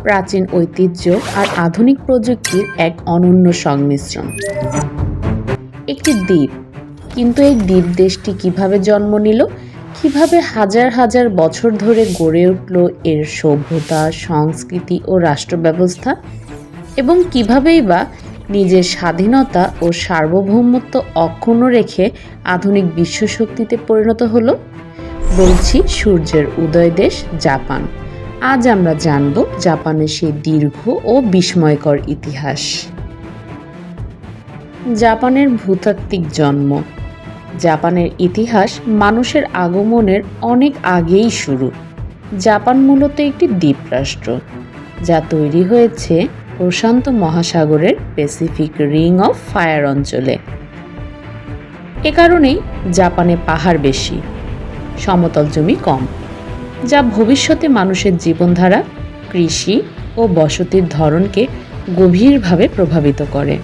প্রাচীন ঐতিহ্য আর আধুনিক প্রযুক্তির এক অনন্য সংমিশ্রণ। একটি দ্বীপ, কিন্তু এই দ্বীপ দেশটি কিভাবে জন্ম নিল, কিভাবে হাজার হাজার বছর ধরে গড়ে উঠল এর সভ্যতা, সংস্কৃতি ও রাষ্ট্র ব্যবস্থা, এবং কিভাবেই বা নিজের স্বাধীনতা ও সার্বভৌমত্ব অক্ষুণ্ণ রেখে আধুনিক বিশ্বশক্তিতে পরিণত হলো। বলছি সূর্যের উদয় দেশ জাপান। আজ আমরা জানব জাপানের সেই দীর্ঘ ও বিস্ময়কর ইতিহাস। জাপানের ভূতাত্ত্বিক জন্ম। জাপানের ইতিহাস মানুষের আগমনের অনেক আগেই শুরু। জাপান মূলত একটি দ্বীপরাষ্ট্র, যা তৈরি হয়েছে প্রশান্ত মহাসাগরের প্যাসিফিক রিং অফ ফায়ার অঞ্চলে। এ কারণেই জাপানে পাহাড় বেশি, সমতল জমি কম, যা ভবিষ্যতে মানুষের জীবনধারা, কৃষি ও বসতির ধরনকে গভীরভাবে প্রভাবিত করে।